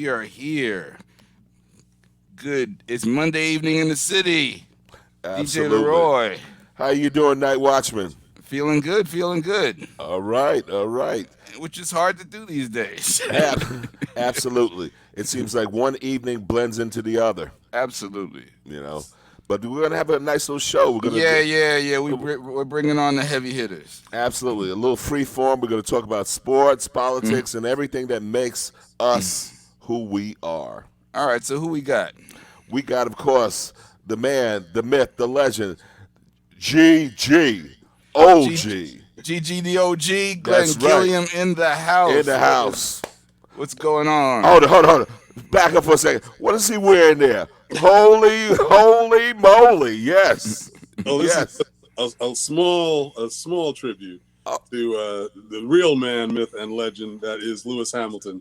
we are here. Good. It's Monday evening in the city. DJ Absolutely. LRoy. How you doing, Night Watchman? Feeling good, feeling good. All right, all right. Which is hard to do these days. Absolutely. It seems like one evening blends into the other, Absolutely. you know. But we're gonna have a nice little show. We're gonna Yeah, do, yeah, yeah. We're bringing on the heavy hitters. absolutely a little free form. We're gonna talk about sports, politics, and everything that makes us who we are. All right, so who we got? We got, of course, the man, the myth, the legend, GG, OG. GG the OG, Glenn That's right. Gilliam in the house. In the house. What's going on? Hold on. Back up for a second. What is he wearing there? Holy moly! Yes, Oh, this yes. is a small tribute to the real man, myth, and legend that is Lewis Hamilton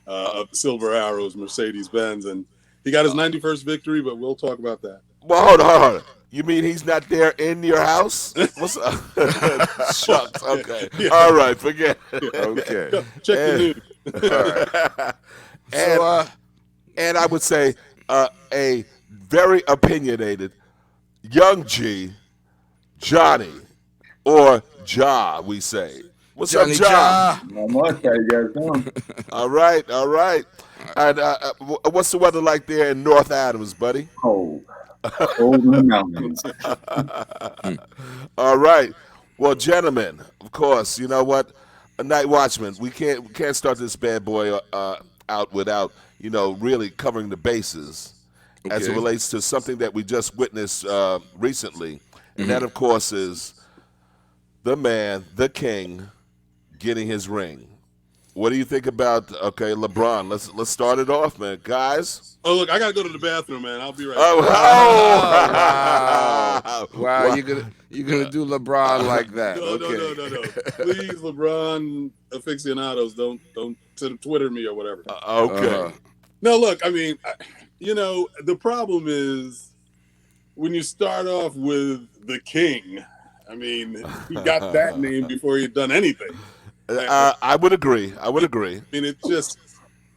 of Silver Arrows Mercedes Benz, and he got his 91st victory. But we'll talk about that. Well, hold on. You mean he's not there in your house? What's up? Shucks. Okay. Yeah. All right. Forget. Okay. Check the news. All right. And, So, and I would say a very opinionated young G, Johnny, or Ja, we say. What's Johnny up, Ja? JAH. Not much. How you guys doing? All right. And what's the weather like there in North Adams, buddy? Cold. Cold in the mountains. All right. Well, gentlemen, of course, you know what? A night watchman. We can't start this bad boy out without really covering the bases as it Okay. relates to something that we just witnessed recently, and that, of course, is the man, the king, getting his ring. What do you think about LeBron? Let's start it off, man, guys. Oh, look, I gotta go to the bathroom, man. I'll be right Oh, back. Wow, you're gonna do LeBron like that? No. Okay. Please, LeBron aficionados, don't Twitter me or whatever. Okay. No, look, I mean, the problem is when you start off with the king. I mean, he got that name before he'd done anything. I would agree. I mean, it's just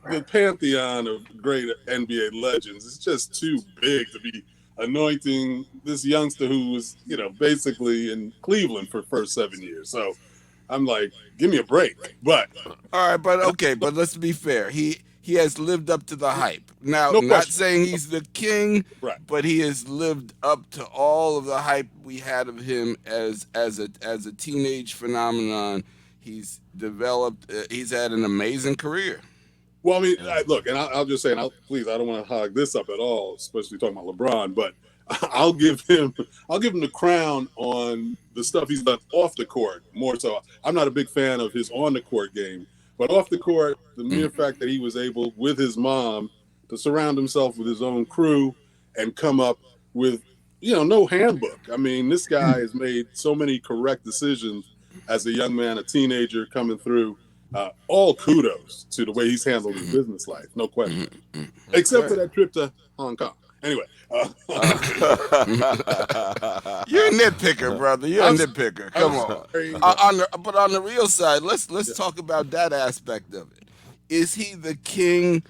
the pantheon of great NBA legends. It's just too big to be anointing this youngster who was, basically in Cleveland for the first 7 years. So I'm like, give me a break. But All right, but let's be fair. He has lived up to the hype. Now, No not question. saying he's the king, Right. but he has lived up to all of the hype we had of him as a teenage phenomenon. He's developed. He's had an amazing career. Well, I mean, look, and I'll just say, and I don't want to hog this up at all, especially talking about LeBron, but I'll give him the crown on the stuff he's done off the court more so. I'm not a big fan of his on the court game, but off the court, the mere fact that he was able, with his mom, to surround himself with his own crew and come up with, no handbook. I mean, this guy has made so many correct decisions as a young man, a teenager coming through. All kudos to the way he's handled his business life, no question. Except for that trip to Hong Kong. Anyway. You're a nitpicker, brother. You're a I'm- nitpicker. Come on. sorry. But on the real side, let's talk about that aspect of it. Is he the king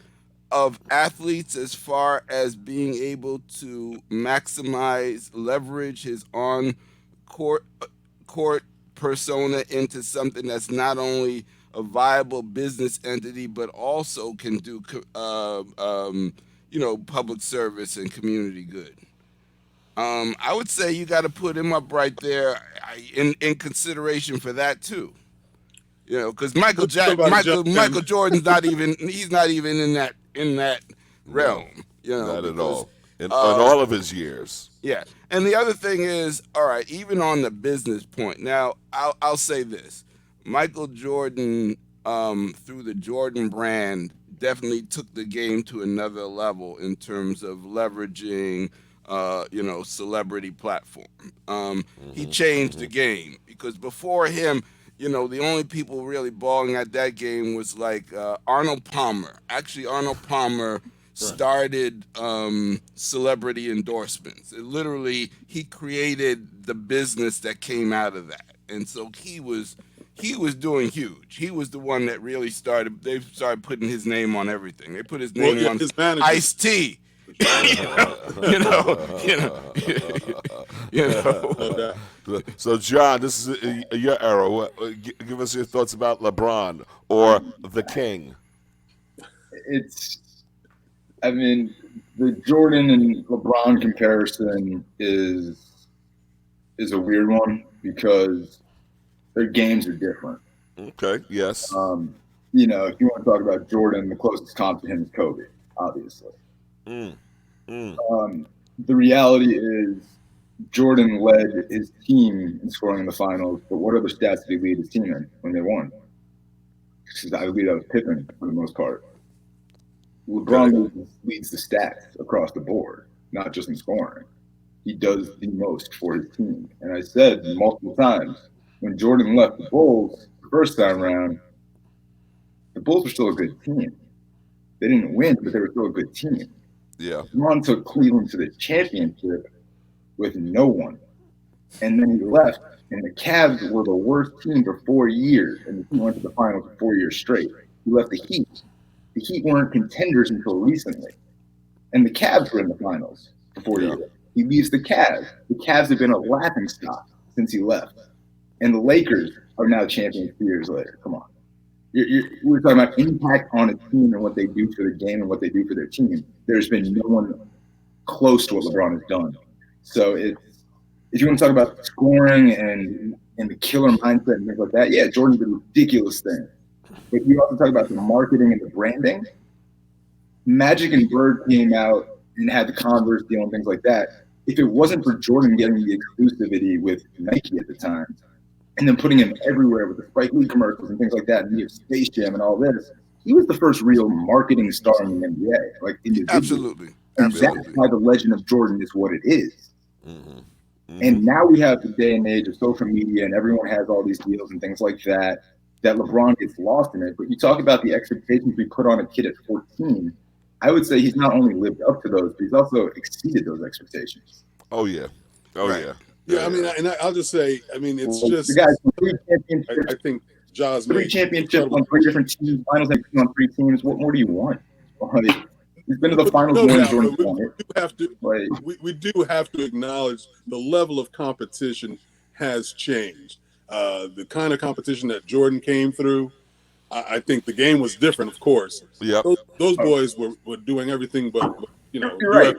of athletes as far as being able to maximize, leverage his on court persona into something that's not only a viable business entity, but also can do public service and community good? I would say you got to put him up right there in consideration for that too. Because Michael Jordan's not even in that realm. Not at because, all. In all of his years. Yeah, and the other thing is, all right, even on the business point. Now, I'll say this: Michael Jordan, through the Jordan brand, definitely took the game to another level in terms of leveraging, celebrity platform. He changed the game because before him, the only people really balling at that game was like Arnold Palmer. Actually, Arnold Palmer started celebrity endorsements. He created the business that came out of that, and so he was he was doing huge. He was the one that really started. They started putting his name on everything. They put his Well, name yeah, on his manager. Ice T. you know. You No know. doubt. So, John, this is your era. Give us your thoughts about LeBron or the King. It's, I mean, the Jordan and LeBron comparison is a weird one because their games are different. Okay, yes. If you want to talk about Jordan, the closest comp to him is Kobe, obviously. Mm, mm. The reality is Jordan led his team in scoring in the finals, but what other stats did he lead his team in when they won? Because I believe that was Pippen for the most part. LeBron leads the stats across the board, not just in scoring. He does the most for his team. And I said multiple times, when Jordan left the Bulls the first time around, the Bulls were still a good team. They didn't win, but they were still a good team. Yeah. LeBron took Cleveland to the championship with no one. And then he left, and the Cavs were the worst team for 4 years, and he went to the finals for 4 years straight. He left the Heat. The Heat weren't contenders until recently. And the Cavs were in the finals for 4 years. He leaves the Cavs. The Cavs have been a laughingstock since he left. And the Lakers are now champions 2 years later. Come on. We're talking about impact on a team and what they do for the game and what they do for their team. There's been no one close to what LeBron has done. So if you want to talk about scoring and the killer mindset and things like that, yeah, Jordan's a ridiculous thing. But you also talk about the marketing and the branding. Magic and Bird came out and had the Converse deal and things like that. If it wasn't for Jordan getting the exclusivity with Nike at the time, and then putting him everywhere with the Spike Lee commercials and things like that, and the Space Jam and all this, he was the first real marketing star in the NBA. Like Absolutely. And that's why the legend of Jordan is what it is. Mm-hmm. Mm-hmm. And now we have the day and age of social media, and everyone has all these deals and things like that, that LeBron gets lost in it. But you talk about the expectations we put on a kid at 14, I would say he's not only lived up to those, but he's also exceeded those expectations. Oh, yeah. Oh, Right. yeah. Yeah, I mean, and I'll just say, I mean, it's just. The guy's 3 championships, I think Jah's 3 championships on 3 different teams, finals on 3 teams. What more do you want? Like, he's been to the finals more than Jordan won it. We do have to acknowledge the level of competition has changed. The kind of competition that Jordan came through, I think the game was different, of course. Yep. Those boys were doing everything but You're right.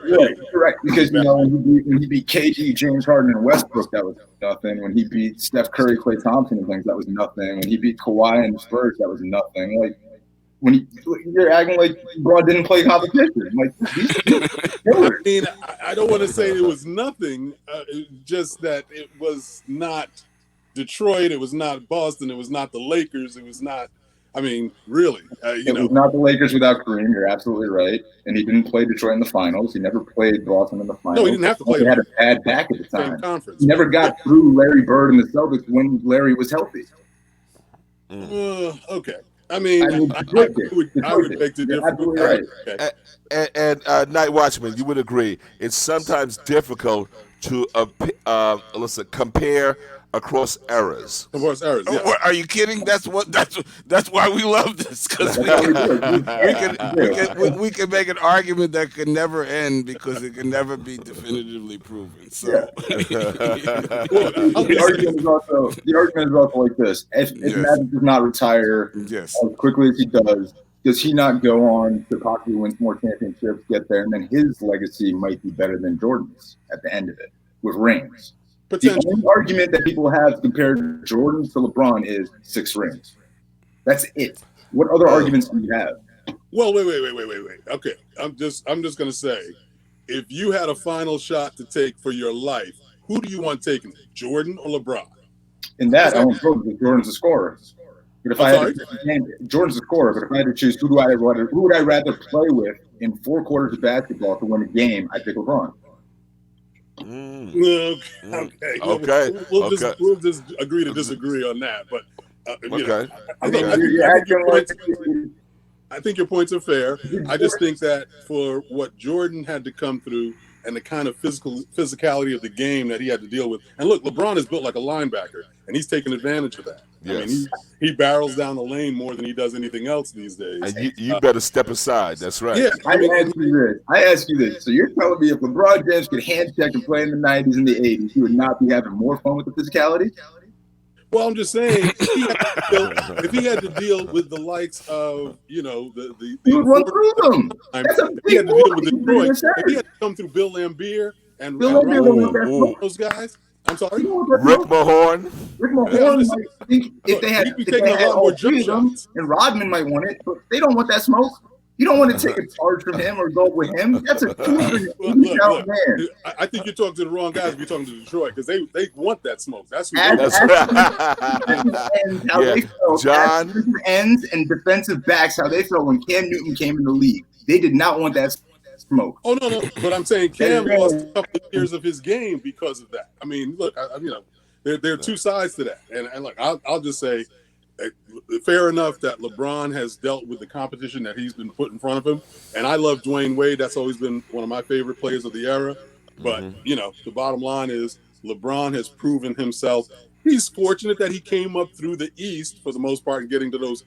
Because when he beat KG, James Harden, and Westbrook, that was nothing. When he beat Steph Curry, Klay Thompson, and things, that was nothing. When he beat Kawhi and the Spurs, that was nothing. Like you're acting like Bro didn't play competition. Like I mean, I don't want to say it was nothing. Just that it was not Detroit. It was not Boston. It was not the Lakers. It was not. I mean, really, it was not the Lakers without Kareem. You're absolutely right. And he didn't play Detroit in the finals. He never played Boston in the finals. No, he didn't have to play. He had a bad back at the time. Conference. He never got through Larry Bird and the Celtics when Larry was healthy. Okay. I mean, I would beg to differ. Absolutely right. Okay. And Night Watchman, you would agree it's sometimes difficult to compare across eras. Of course, eras. Yeah. Are you kidding? That's why we love this, because we can make an argument that can never end because it can never be definitively proven. So the argument is also like this: if Magic does not retire as quickly as he does he not go on to possibly win more championships, get there, and then his legacy might be better than Jordan's at the end of it with rings? The only argument that people have to compare Jordan to LeBron is 6 rings. That's it. What other arguments do you have? Well, wait. Okay, I'm just gonna say, if you had a final shot to take for your life, who do you want taking, Jordan or LeBron? In that, I want Jordan because Jordan's a scorer. But if Jordan's a scorer, but if I had to choose, who would I rather play with in 4 quarters of basketball to win a game? I'd pick LeBron. Okay. We'll just agree to disagree on that. But okay. You're acting like I think your points are fair. I just think that for what Jordan had to come through and the kind of physicality of the game that he had to deal with, and look, LeBron is built like a linebacker, and he's taking advantage of that. I mean, he barrels down the lane more than he does anything else these days. And you better step aside. That's right. Yeah, I ask you this. So you're telling me if LeBron James could hand check and play in the 90s and the 80s, he would not be having more fun with the physicality? Well, I'm just saying, if he had to deal with the likes of, you know, he would run through them. He had to deal with Detroit. If he had to come through Bill Laimbeer and those guys. I'm sorry, Rick Mahorn. Rick Mahorn might think if they had all three of them, and Rodman might want it, but they don't want that smoke. You don't want to take a charge from him or go with him. That's a look, man. I think you're talking to the wrong guys if you're talking to Detroit because they want that smoke. That's right. John ends and defensive backs how they felt when Cam Newton came in the league. They did not want that smoke. Oh no, but I'm saying Cam lost a couple of years of his game because of that. I mean, look, you know, there are two sides to that, and look, I'll just say. Fair enough that LeBron has dealt with the competition that he's been put in front of him. And I love Dwayne Wade. That's always been one of my favorite players of the era. But, you know, the bottom line is LeBron has proven himself. He's fortunate that he came up through the East for the most part and getting to those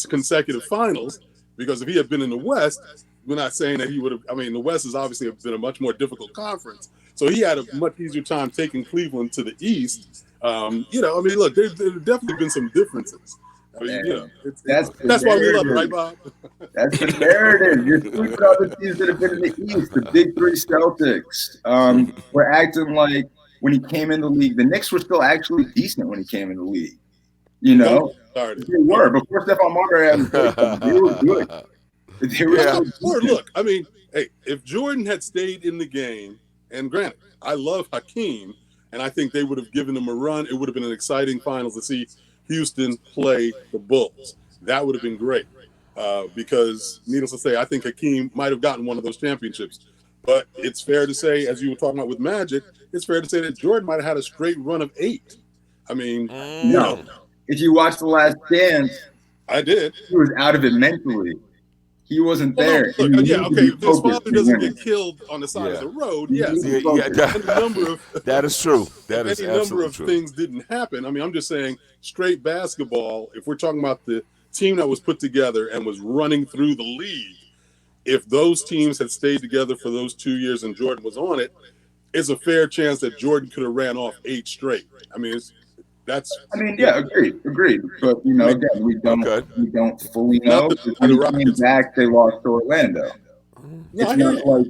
consecutive finals. Because if he had been in the West, we're not saying that he would have. I mean, the West has obviously been a much more difficult conference. So he had a much easier time taking Cleveland to the East. You know, I mean, look, there's definitely been some differences. I mean, you know, that's why we love it, right, Bob? That's the narrative. You're speaking about the teams that have been in the East, the Big Three Celtics. We're acting like when he came in the league, the Knicks were still actually decent when he came in the league. You know, they were before Stephon Marbury had they were good. They were look, I mean, hey, if Jordan had stayed in the game, and granted, I love Hakeem. And I think they would have given them a run. It would have been an exciting finals to see Houston play the Bulls. That would have been great because, needless to say, I think Hakeem might have gotten one of those championships. But it's fair to say, as you were talking about with Magic, it's fair to say that Jordan might have had a straight run of 8. I mean, you know. If you watch The Last Dance, I did. He was out of it mentally. He wasn't there. No, look, okay. If his father doesn't get killed on the side of the road, yes. That is true. That is absolutely true. Any number of things didn't happen. I mean, I'm just saying, straight basketball, if we're talking about the team that was put together and was running through the league, if those teams had stayed together for those 2 years and Jordan was on it, it's a fair chance that Jordan could have ran off 8 straight. I mean, agreed. But you know, again, we don't fully know. When he came back, they lost to Orlando. It's not like,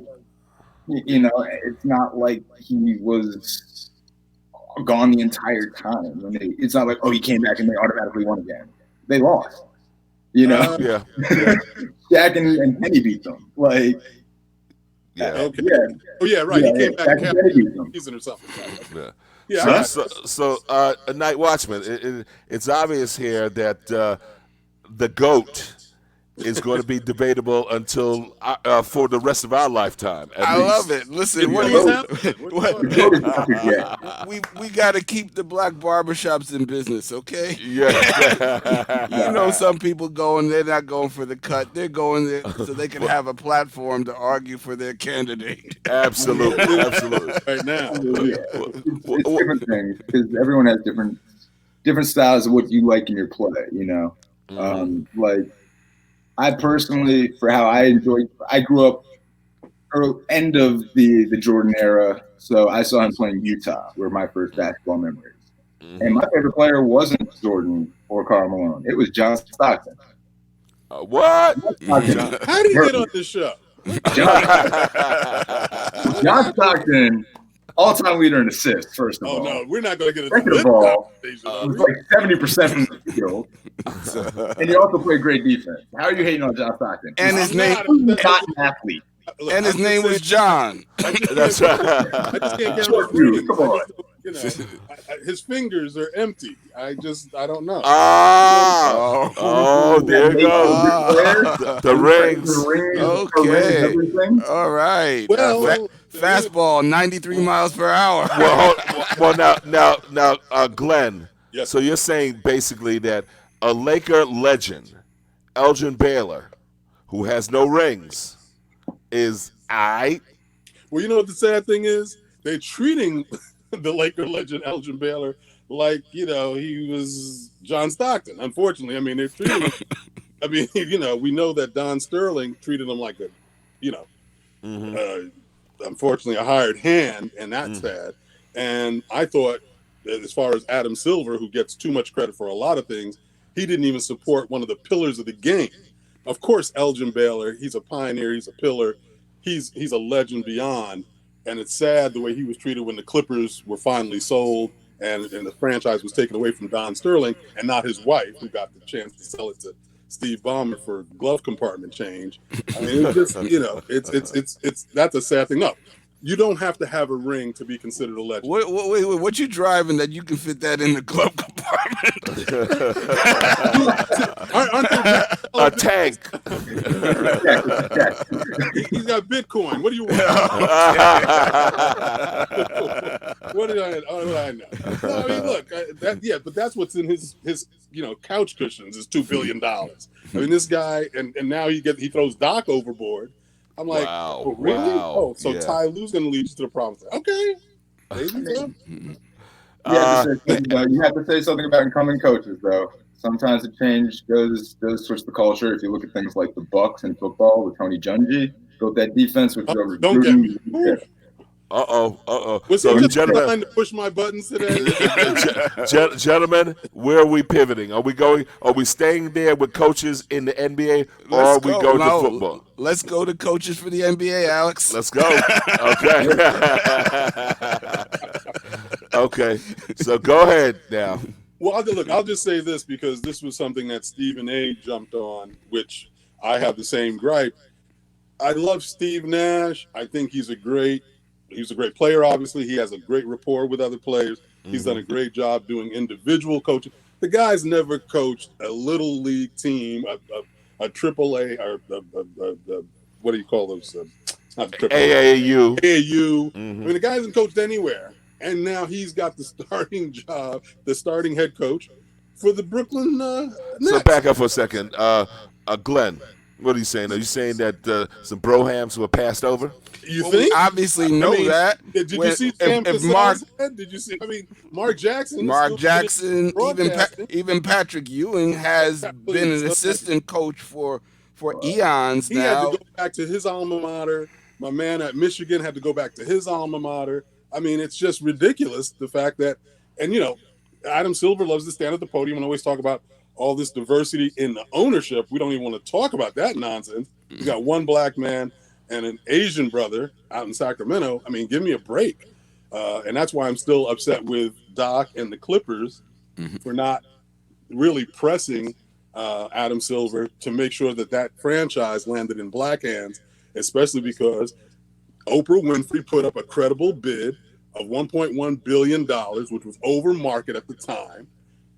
you know, it's not like he was gone the entire time. I mean, it's not like, oh, he came back and they automatically won again. They lost. You know, Shaq and Penny beat them. Like, right. He came back half the season or something. Yeah. So Night Watchman, it's obvious here that the GOAT is going to be debatable until for the rest of our lifetime. I love it. Listen, we got to keep the black barbershops in business, okay? Yeah. You know, some people they're not going for the cut. They're going there so they can have a platform to argue for their candidate. Absolutely. Right now. It's different things because everyone has different styles of what you like in your play, you know? Like, I personally, for how I grew up end of the Jordan era, so I saw him playing Utah, were my first basketball memories. And my favorite player wasn't Jordan or Karl Malone. It was John Stockton. What? How did he get on this show? John Stockton, all-time leader in assists, first of all. Oh, no, we're not going to get into this conversation. It was like 70% from the field. And he also played great defense. How are you hating on John Stockton? And his name was not an athlete. And his name was John. That's right. I just can't get him. Come on. You know, his fingers are empty. I don't know. There you go. The rings. Okay. All right. Well, fastball, 93 miles per hour. Well, now, Glenn. Yes. So you're saying basically that a Laker legend, Elgin Baylor, who has no rings, is aight. Well, you know what the sad thing is? They're treating the Laker legend Elgin Baylor like, he was John Stockton. Unfortunately, I mean, they're treating him. I mean, we know that Don Sterling treated him like unfortunately, a hired hand, and that's sad. And I thought, as far as Adam Silver, who gets too much credit for a lot of things, he didn't even support one of the pillars of the game. Of course, Elgin Baylor, he's a pioneer, he's a pillar, he's a legend beyond. And it's sad the way he was treated when the Clippers were finally sold and the franchise was taken away from Don Sterling and not his wife, who got the chance to sell it to Steve Ballmer for glove compartment change. I mean, it's just, it's that's a sad thing. No, you don't have to have a ring to be considered a legend. Wait, what you driving that you can fit that in the glove compartment? A tank. He's got Bitcoin. What do you want? What did I know? No, I mean, look, but that's what's in his couch cushions is $2 billion. I mean, this guy, and now he throws Doc overboard. I'm like, wow, oh, really? Wow. Oh, so yeah. Ty Lue's going to lead you to the promised land. Okay. You have to say something about incoming coaches, though. Sometimes the change does switch the culture. If you look at things like the Bucks in football with Tony Dungy, built that defense with Joe Recruiting. Don't get me. Was so, he just gentlemen, trying to push my buttons today? Gentlemen, where are we pivoting? Are we staying there with coaches in the NBA, or are we going to football? Let's go to coaches for the NBA, Alex. Let's go. Okay. Okay. So go ahead now. Well, I'll just say this because this was something that Stephen A. jumped on, which I have the same gripe. I love Steve Nash. I think he's a great player, obviously. He has a great rapport with other players. He's done a great job doing individual coaching. The guy's never coached a little league team, a AAA, or what do you call those? Not the AAA. AAU. AAU. I mean, the guy hasn't coached anywhere. And now he's got the starting job, the starting head coach for the Brooklyn Nets. So back up for a second. Glenn, what are you saying? Are you saying that some Brohams were passed over? You think? We obviously know that. Did you see Sam Cassell's head? Did you see? I mean, Mark Jackson, even Patrick Ewing has been an assistant coach for eons now. He had to go back to his alma mater. My man at Michigan had to go back to his alma mater. I mean, it's just ridiculous, the fact that, and Adam Silver loves to stand at the podium and always talk about all this diversity in the ownership. We don't even want to talk about that nonsense. You got one black man and an Asian brother out in Sacramento. I mean, give me a break. And that's why I'm still upset with Doc and the Clippers for not really pressing Adam Silver to make sure that franchise landed in black hands, especially because Oprah Winfrey put up a credible bid of $1.1 billion, which was over market at the time.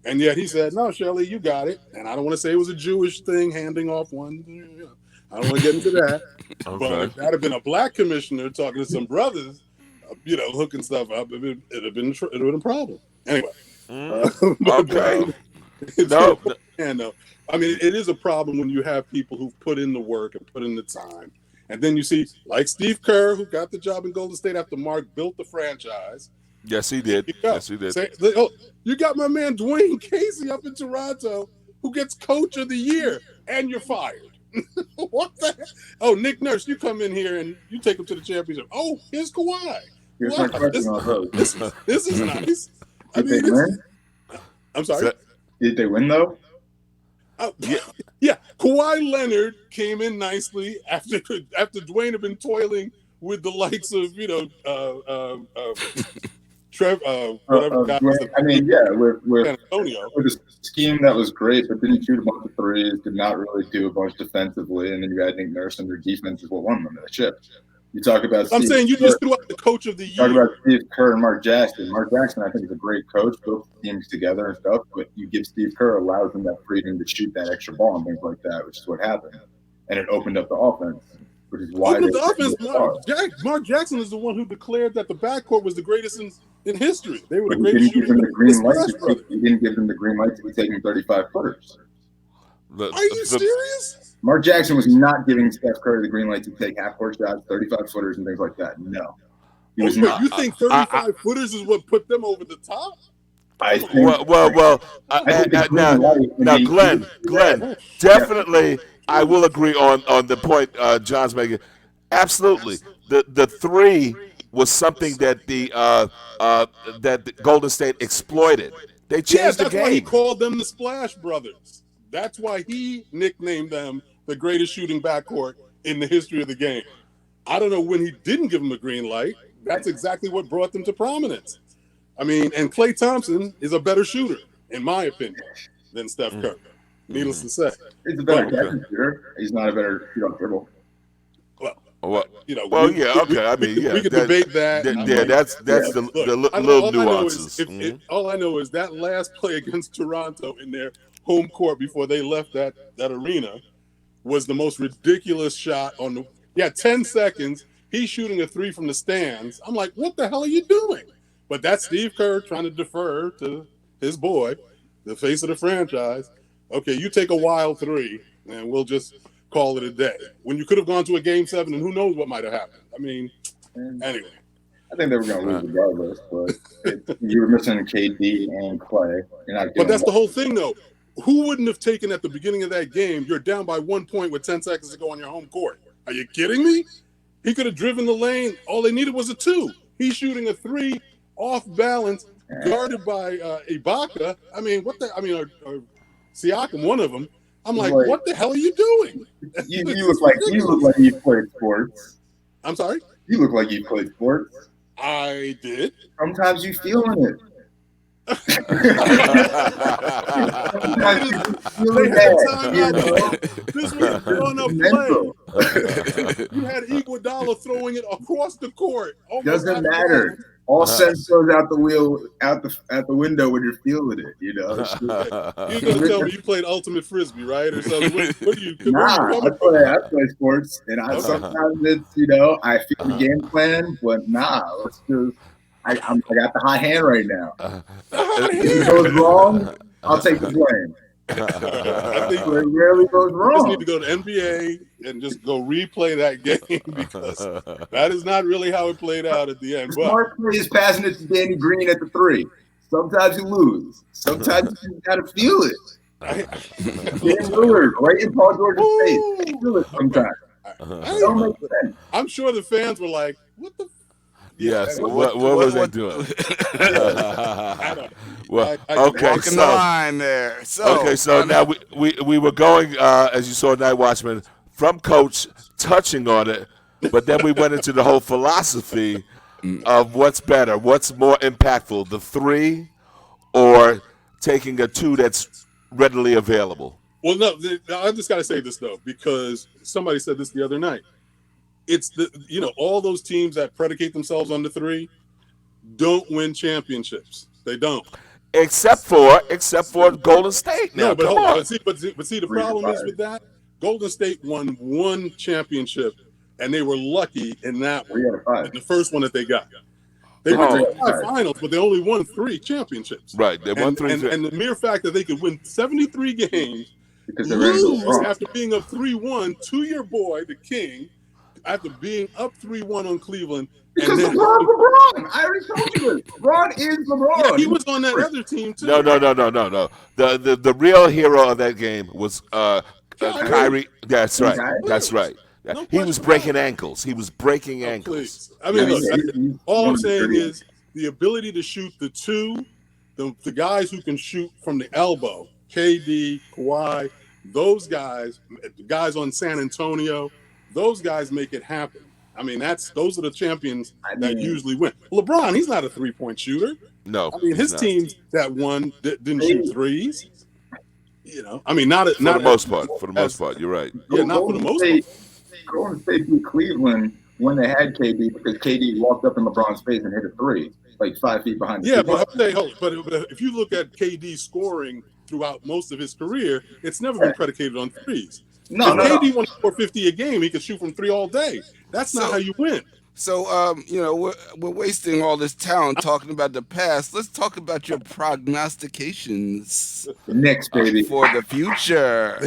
And yet he said, no, Shelley, you got it. And I don't want to say it was a Jewish thing, handing off one. I don't want to get into that. Okay. But if that had been a black commissioner talking to some brothers, hooking stuff up, it would have been a problem. Anyway. Okay. I mean, it is a problem when you have people who've put in the work and put in the time. And then you see, like Steve Kerr, who got the job in Golden State after Mark built the franchise. Yes, he did. Yes, he did. You got my man Dwayne Casey up in Toronto, who gets Coach of the Year, and you're fired. What the hell? Oh, Nick Nurse, you come in here and you take him to the championship. Oh, here's Kawhi. This is nice. Did they win? I'm sorry. Did they win though? Yeah. Kawhi Leonard came in nicely after Dwayne had been toiling with the likes of Trev, whatever guy. With Antonio. With a scheme that was great, but didn't shoot a bunch of threes, did not really do a bunch defensively, and then you had Nick Nurse, and their defense is what won them the ship. You talk about. I'm saying you just threw out the Coach of the Year. Talk about Steve Kerr and Mark Jackson. Mark Jackson, I think, is a great coach, built teams together and stuff. But you give Steve Kerr, allows him that freedom to shoot that extra ball and things like that, which is what happened, and it opened up the offense, which is why. Mark Jackson is the one who declared that the backcourt was the greatest in history. They were the greatest. He didn't give them the green light to be taking 35 footers. Are you serious? Mark Jackson was not giving Steph Curry the green light to take half-court shots, 35-footers, and things like that. No. He was not. You think 35-footers is what put them over the top? I think, Well. I think the green light, Now, he Glenn, definitely, I will agree on the point John's making. Absolutely, the three was something that that the Golden State exploited. They changed the game. That's why he called them the Splash Brothers. That's why he nicknamed them the greatest shooting backcourt in the history of the game. I don't know when he didn't give them a green light. That's exactly what brought them to prominence. I mean, and Klay Thompson is a better shooter, in my opinion, than Steph Curry. Needless to say. He's a better shooter. He's not a better shooter on dribble. Well, okay. I mean, we could debate that. That's the little nuances. All I know is that last play against Toronto in their home court before they left that arena was the most ridiculous shot on the 10 seconds. He's shooting a three from the stands. I'm like, what the hell are you doing? But that's Steve Kerr trying to defer to his boy, the face of the franchise. Okay, you take a wild three, and we'll just call it a day. When you could have gone to a game 7, and who knows what might have happened. I mean, anyway. I think they were going to lose regardless, but you were missing KD and Klay. But that's the whole thing, though. Who wouldn't have taken at the beginning of that game, you're down by 1 point with 10 seconds to go on your home court? Are you kidding me? He could have driven the lane. All they needed was a 2. He's shooting a 3 off balance, guarded by Ibaka. I mean, or Siakam, one of them. I'm like, what the hell are you doing? You look like you played sports. I'm sorry? You look like you played sports. I did. Sometimes you feeling it. This was on a play. You had Iguodala throwing it across the court. Doesn't matter. All sense goes out the window when you're feeling it. You know. You're gonna tell me you played ultimate frisbee, right? Or something? What do you? I play sports, and sometimes it's I feel the game plan, but let's just. I got the hot hand right now. If it goes wrong, I'll take the blame. I think it rarely goes wrong. You just need to go to NBA and just go replay that game because that is not really how it played out at the end. Smart play is passing it to Danny Green at the 3. Sometimes you lose. Sometimes you got to feel it. Dan Lillard right in Paul George's face. You feel it sometimes. Don't make sense. I'm sure the fans were like, what the Yes. What was they doing? Well, okay. Walking the line there. So now we were going, as you saw, Night Watchman, from Coach touching on it, but then we went into the whole philosophy of what's better, what's more impactful, the 3 or taking a 2 that's readily available. Well, no, I just got to say this though, because somebody said this the other night. It's all those teams that predicate themselves on the 3 don't win championships. They don't. Except for Golden State. Now, no, but hold on. See, the problem is with that. Golden State won 1 championship, and they were lucky in that one, in the first one that they got. They went to 5 finals, but they only won 3 championships. Right, they won 3. And the mere fact that they could win 73 games, lose after being up 3-1 to your boy, the King. After being up 3-1 on Cleveland. Because LeBron. I already told you this. LeBron is LeBron. Yeah, he was on that other team, too. No. The real hero of that game was Kyrie. That's right. No, he was breaking ankles. Please. I mean, look, all I'm saying is the ability to shoot the 2, the guys who can shoot from the elbow, KD, Kawhi, those guys, the guys on San Antonio, those guys make it happen. I mean, those are the champions that usually win. LeBron, he's not a 3-point shooter. No. I mean, his teams that won didn't shoot threes. I mean, For the most part, you're right. Yeah, not for the most part. Golden State beat Cleveland when they had KD because KD walked up in LeBron's face and hit a 3, like 5 feet behind. Yeah, but if you look at KD's scoring throughout most of his career, it's never been predicated on threes. KD won 450 a game. He could shoot from 3 all day. That's not how you win. So, we're wasting all this talent talking about the past. Let's talk about your prognostications The Knicks, baby. for the future.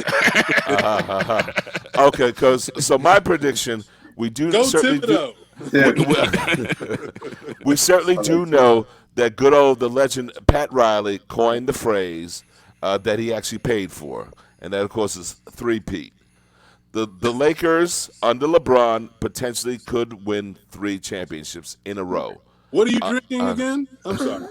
Okay, because so my prediction, we do Go certainly do. Thibodeau. We, Yeah. we certainly do know that good old the legend Pat Riley coined the phrase that he actually paid for, and that of course is three-peat. The Lakers under LeBron potentially could win 3 championships in a row. What are you drinking again? I'm sorry.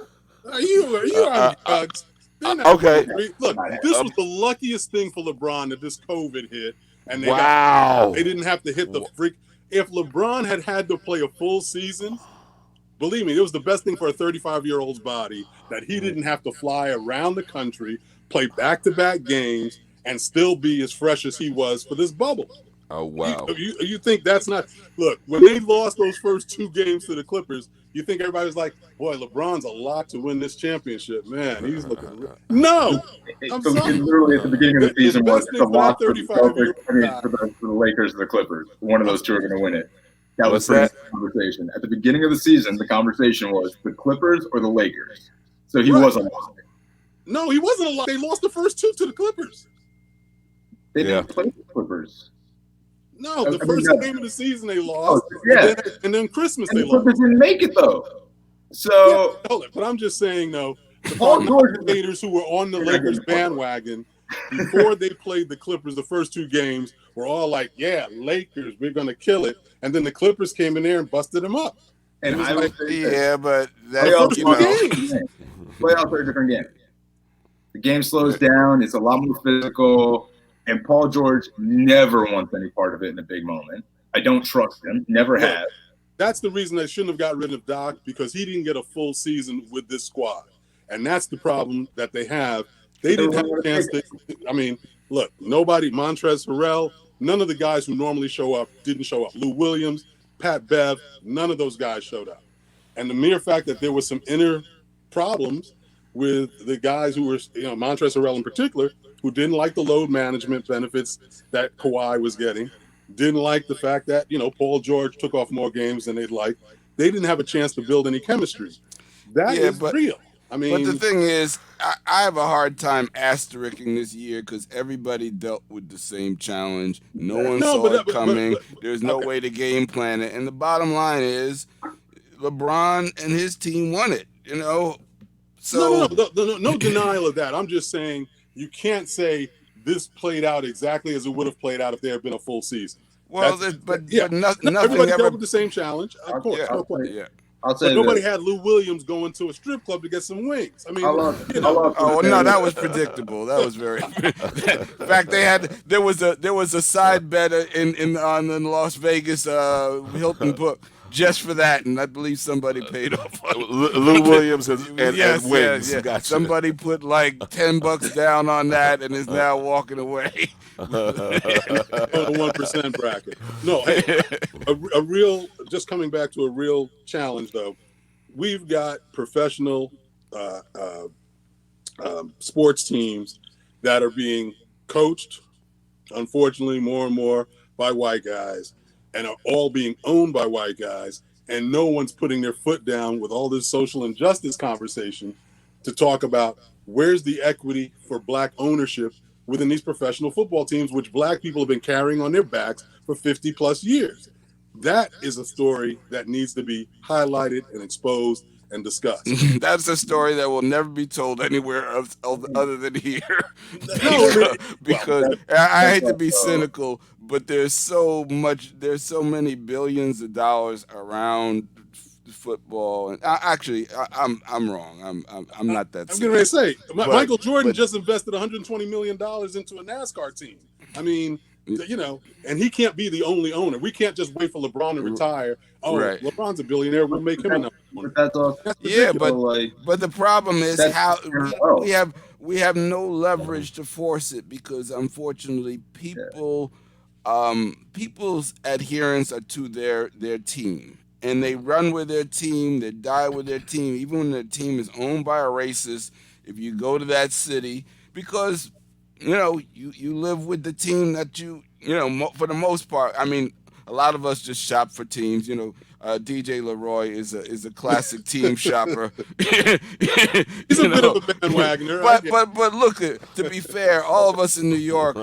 Are you on drugs? They're not Okay. Look, this was the luckiest thing for LeBron that this COVID hit, and Wow. they didn't have to hit the freak. If LeBron had to play a full season, believe me, it was the best thing for a 35-year-old's body that he didn't have to fly around the country, play back-to-back games, and still be as fresh as he was for this bubble. Oh wow. You think that's not? Look, when they lost those first 2 games to the Clippers, you think everybody was like, "Boy, LeBron's a lock to win this championship, man. He's looking." No, I'm sorry. Literally at the beginning of the The season was best the thing for loss that for the 35-year-old Celtics, I mean, guy. for the Lakers or the Clippers. One of those two are going to win it. That What's was pretty that? much the conversation. At the beginning of the season, the conversation was the Clippers or the Lakers. So he Right. was a lock. No, he wasn't a lock. They lost the first 2 to the Clippers. They Yeah. didn't play the Clippers. No, I the mean, first no. game of the season they lost. Yeah. And then Christmas And they the lost. Clippers didn't make it, though. Yeah, So hold it. But I'm just saying, though, the Paul George is haters who were on the You're not Lakers getting Paul George. bandwagon before they played the Clippers the first 2 games were all like, "Yeah, Lakers, we're gonna kill it." And then the Clippers came in there and busted them up. and was I like, would say that Yeah, but that's, playoffs you are know, a different game. Playoffs are a different game. The game slows down. It's a lot more physical. And Paul George never wants any part of it in a big moment. I don't trust him. Never Look, have. That's the reason they shouldn't have got rid of Doc, because he didn't get a full season with this squad. And that's the problem that they have. They didn't have a chance to. I mean, look, nobody, Montrezl Harrell, none of the guys who normally show up didn't show up. Lou Williams, Pat Bev, none of those guys showed up. And the mere fact that there was some inner problems with the guys who were, Montrezl Harrell in particular, who didn't like the load management benefits that Kawhi was getting, didn't like the fact that, Paul George took off more games than they'd like. They didn't have a chance to build any chemistry. That Yeah, is but- real. I but mean, the thing is, I have a hard time asterisking this year because everybody dealt with the same challenge. No one No, saw but- it but- coming. but- There's no okay. way to game plan it. And the bottom line is, LeBron and his team won it. So no denial of that. I'm just saying you can't say this played out exactly as it would have played out if there had been a full season. well, That's- but yeah. nothing Everybody ever. dealt with the same challenge. Of course, Yeah, no question. yeah. I'll say But nobody this. had Lou Williams going to a strip club to get some wings. I mean, I'll also Oh say no, this. that was predictable. That was very. In fact, there was a side bet on the Las Vegas Hilton book just for that, and I believe somebody paid off. Lou Williams and Yes, wings. yes. Gotcha. Somebody put like $10 down on that and is now walking away. on the 1% bracket. No, hey, a real. Just coming back to a real challenge though. We've got professional sports teams that are being coached, unfortunately, more and more by white guys, and are all being owned by white guys, and no one's putting their foot down with all this social injustice conversation to talk about where's the equity for black ownership within these professional football teams, which black people have been carrying on their backs for 50 plus years. That is a story that needs to be highlighted and exposed and discussed. That's a story that will never be told anywhere else other than here. No, because I hate to be cynical, but there's so many billions of dollars around football, and I'm wrong. I'm not that. I'm getting ready to say, But- Michael Jordan but- just invested $120 million into a NASCAR team. I mean, and he can't be the only owner. We can't just wait for LeBron to retire. Oh, Right. LeBron's a billionaire. We'll make him a number one. But that's all. Yeah, but like, But the problem is That's how very well. we have no leverage to force it because unfortunately people's adherence are to their team. And they run with their team, they die with their team, even when their team is owned by a racist. If you go to that city, because you live with the team that for the most part. I mean, a lot of us just shop for teams. DJ LRoy is a classic team shopper. He's a bit of a bandwagoner. But look, to be fair, all of us in New York,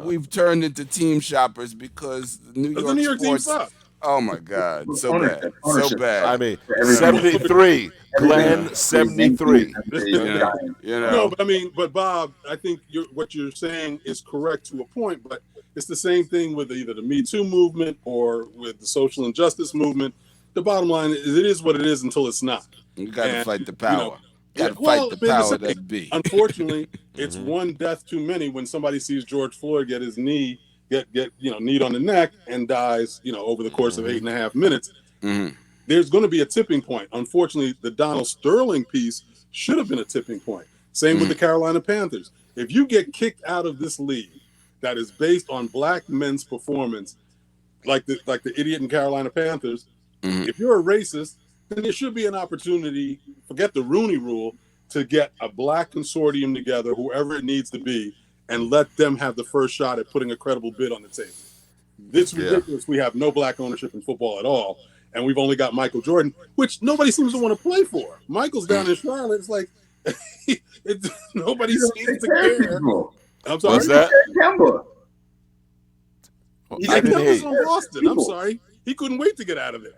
we've turned into team shoppers because New York team sports. sucks. Oh my God, so bad, so Ownership. bad. I mean, 73, Glenn, 73. No, but Bob, I think what you're saying is correct to a point, but it's the same thing with either the Me Too movement or with the social injustice movement. The bottom line is it is what it is until it's not. You got to fight the power. Fight the power that be. Unfortunately, it's one death too many when somebody sees George Floyd get his knee kneed on the neck and dies, over the course of 8.5 minutes. There's going to be a tipping point. Unfortunately, the Donald Sterling piece should have been a tipping point. Same with the Carolina Panthers. If you get kicked out of this league that is based on black men's performance, like the idiot in Carolina Panthers, if you're a racist, then there should be an opportunity, forget the Rooney Rule, to get a black consortium together, whoever it needs to be, and let them have the first shot at putting a credible bid on the table. It's ridiculous. We have no black ownership in football at all, and we've only got Michael Jordan, which nobody seems to want to play for. Michael's down in Charlotte. It's like nobody seems to care. I'm sorry. What's that? Kemba's on Boston. I'm sorry. He couldn't wait to get out of there.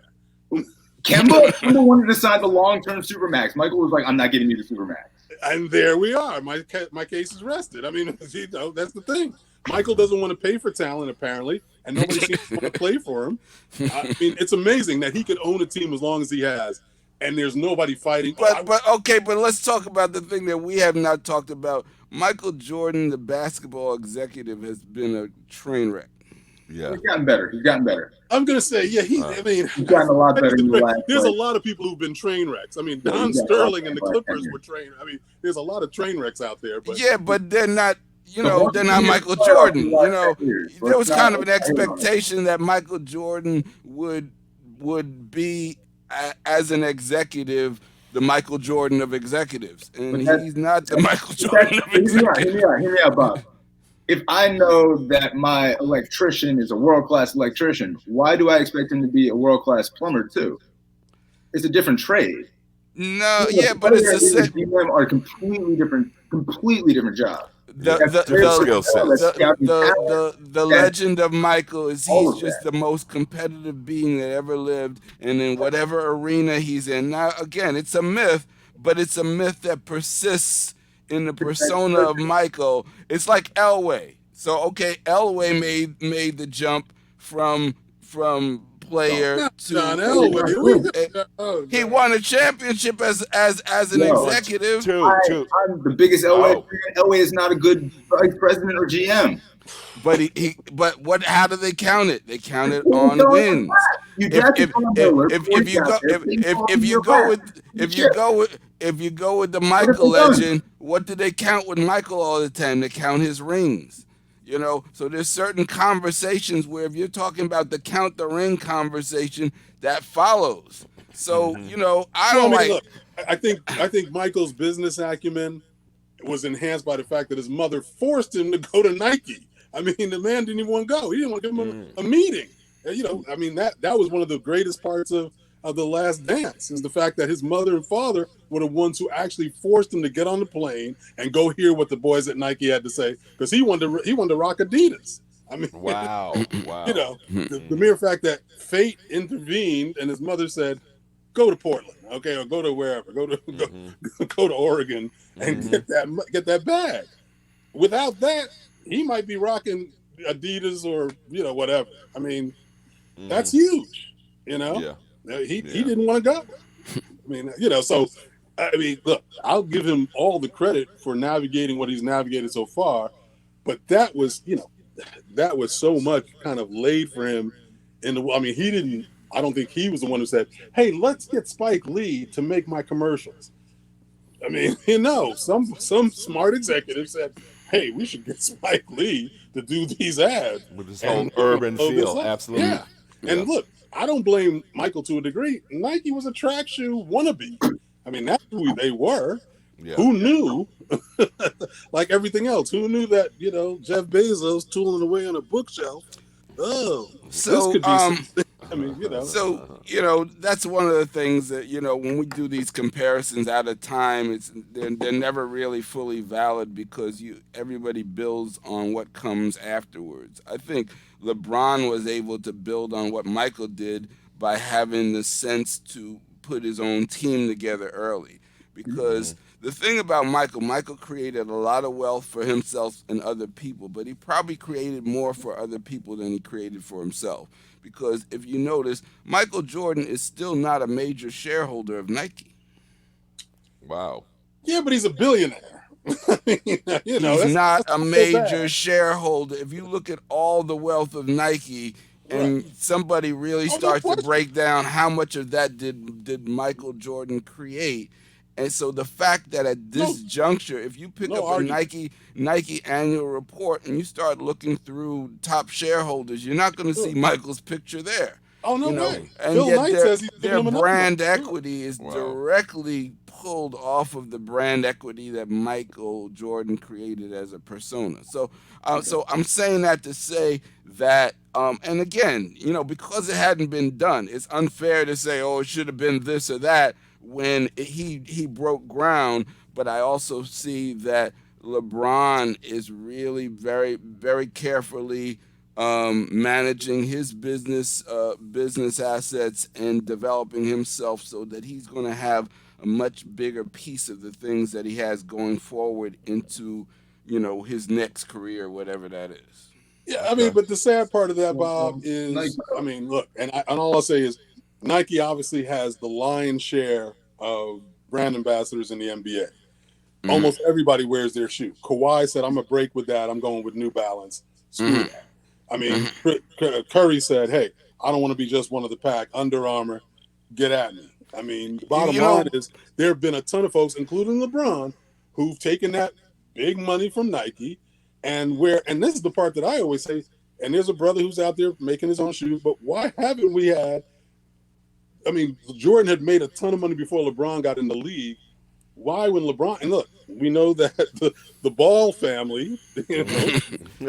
Kemba wanted to sign the long-term Supermax. Michael was like, I'm not giving you the Supermax. And there we are. My case is rested. I mean, that's the thing. Michael doesn't want to pay for talent, apparently, and nobody seems to want to play for him. I mean, it's amazing that he could own a team as long as he has, and there's nobody fighting. But let's talk about the thing that we have not talked about. Michael Jordan, the basketball executive, has been a train wreck. Yeah, he's gotten better. I'm gonna say, he's gotten a lot better. There's a lot of people who've been train wrecks. I mean, Don Sterling and the Clippers were train. I mean, there's a lot of train wrecks out there. But but they're not. They're not Michael Jordan. There was kind of an expectation that Michael Jordan would be as an executive the Michael Jordan of executives, and he's not the Michael Jordan of executives. Hear me out, Bob. If I know that my electrician is a world-class electrician, why do I expect him to be a world-class plumber too? It's a different trade. No, but it's the same. Are completely different jobs. The legend of Michael is he's just the most competitive being that ever lived, and in whatever arena he's in. Now, again, it's a myth, but it's a myth that persists in the persona of Michael. It's like Elway. So Elway made the jump from player to Elway. He won a championship as an executive. I'm the biggest Elway fan. Elway is not a good vice president or GM. But how do they count it? They count it on wins. If you go with the Michael legend, what do they count with Michael all the time? They count his rings. So there's certain conversations where if you're talking about the count the ring conversation, that follows. So, Look, I think Michael's business acumen was enhanced by the fact that his mother forced him to go to Nike. I mean, the man didn't even want to go. He didn't want to give him a meeting. I mean, that was one of the greatest parts of The Last Dance, is the fact that his mother and father were the ones who actually forced him to get on the plane and go hear what the boys at Nike had to say, because he wanted to rock Adidas. I mean, wow. The mere fact that fate intervened and his mother said, "Go to Portland, okay, or go to wherever, go to Oregon and get that bag." Without that, he might be rocking Adidas or whatever. I mean, that's huge. Yeah. He didn't want to go. I mean, so I mean, look, I'll give him all the credit for navigating what he's navigated so far, but that was so much kind of laid for him I don't think he was the one who said, "Hey, let's get Spike Lee to make my commercials." I mean, some smart executive said, "Hey, we should get Spike Lee to do these ads." With this whole urban feel, absolutely. Yeah. And look, I don't blame Michael to a degree. Nike was a track shoe wannabe. I mean, that's who they were. Yeah. Who knew, like everything else, who knew that, Jeff Bezos tooling away on a bookshelf oh, this So, could be something. I mean, you know. So, that's one of the things that, when we do these comparisons out of time, they're never really fully valid because everybody builds on what comes afterwards. I think LeBron was able to build on what Michael did by having the sense to put his own team together early. Because the thing about Michael created a lot of wealth for himself and other people, but he probably created more for other people than he created for himself. Because if you notice, Michael Jordan is still not a major shareholder of Nike. Wow. Yeah, but he's a billionaire. He's that's not a so major bad. shareholder. If you look at all the wealth of Nike, Right. and somebody really Oh, no starts to question. break down how much of that did Michael Jordan create. And so the fact that at No, this juncture, if you pick no up a argument. Nike annual report and you start looking through top shareholders, you're not going to see Sure. Michael's picture there. Oh, no You know, way. and Phil yet Knight says he's giving their him enough money. brand Sure. equity is Wow. directly pulled off of the brand equity that Michael Jordan created as a persona. So I'm saying that to say that, and again, because it hadn't been done, it's unfair to say, oh, it should have been this or that when he broke ground. But I also see that LeBron is really very, very carefully managing his business assets and developing himself so that he's going to have a much bigger piece of the things that he has going forward into his next career, whatever that is. Yeah, I mean, Okay. but the sad part of that, Bob, Nike, is, I mean, look, and all I'll say is Nike obviously has the lion's share of brand ambassadors in the NBA. Hmm. Almost everybody wears their shoe. Kawhi said, "I'm gonna break with that. I'm going with New Balance. Screw Hmm. that." I mean, Hmm. Curry said, "Hey, I don't want to be just one of the pack. Under Armour, get at me." I mean, the You, bottom you line know, is there have been a ton of folks, including LeBron, who've taken that big money from Nike, and this is the part that I always say. And there's a brother who's out there making his own shoes, but why haven't we had? I mean, Jordan had made a ton of money before LeBron got in the league. Why, when LeBron, and look, we know that the Ball family,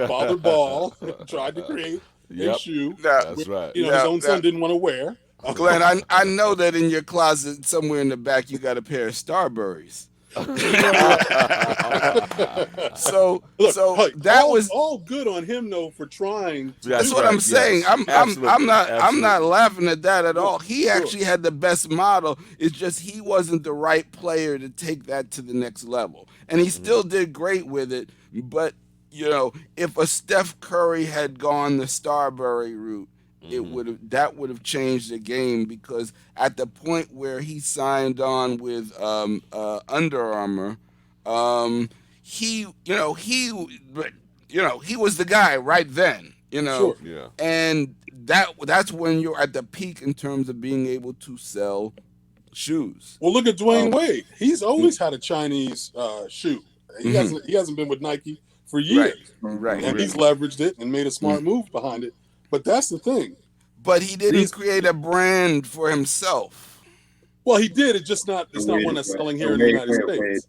Father Ball, tried to create a Yep. shoe now, which That's right. his now, own now, son didn't want to wear. Glenn, I know that in your closet somewhere in the back you got a pair of Starburys. You know what? so Look, so hey, that was all good on him though for trying to That's That's do what that. I'm right. saying. Yes. Absolutely. I'm not Absolutely. laughing at that at No, all. He sure. actually had the best model. It's just he wasn't the right player to take that to the next level. And he still did great with it, but if a Steph Curry had gone the Starbury route, that would have changed the game because at the point where he signed on with Under Armour, um, he was the guy right then, Sure. Yeah. and that's when you're at the peak in terms of being able to sell shoes. Well, look at Um, Dwayne Wade. He's always had a Chinese shoe. He mhm. hasn't been with Nike for Right, years, right. and Really. he's leveraged it and made a Mm. smart move behind it. But that's the thing. But he didn't These create a brand for himself. Well, he did. It's not one wait, that's selling here in the wait, United wait, wait. States.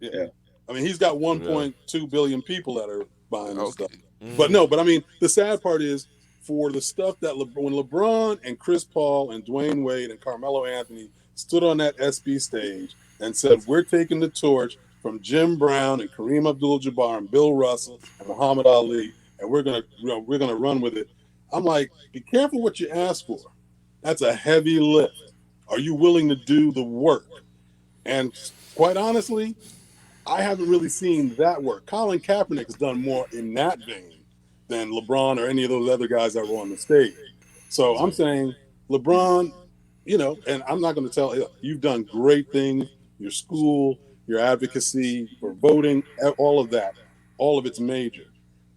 Yeah. Yeah. I mean, he's got Yeah. 1.2 billion people that are buying this Okay. stuff. But no, but I mean, the sad part is for the stuff that when LeBron and Chris Paul and Dwayne Wade and Carmelo Anthony stood on that SB stage and said, "We're taking the torch from Jim Brown and Kareem Abdul-Jabbar and Bill Russell and Muhammad Ali, and we're gonna run with it." I'm like, be careful what you ask for. That's a heavy lift. Are you willing to do the work? And quite honestly, I haven't really seen that work. Colin Kaepernick has done more in that vein than LeBron or any of those other guys that were on the stage. So I'm saying, LeBron, and I'm not going to tell you, you've done great things, your school, your advocacy for voting, all of that, all of it's major.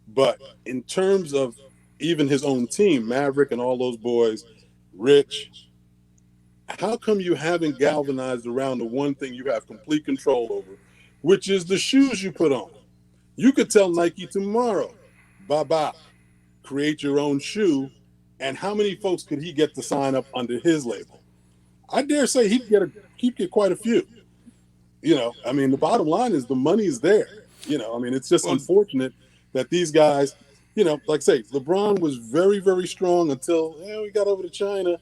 But in terms of even his own team, Maverick and all those boys, Rich, how come you haven't galvanized around the one thing you have complete control over, which is the shoes you put on? You could tell Nike tomorrow, bye bye, create your own shoe. And how many folks could he get to sign up under his label? I dare say he'd get quite a few. I mean, the bottom line is the money's there. I mean, it's just Well, unfortunate that these guys, like I say, LeBron was very, very strong until we got over to China.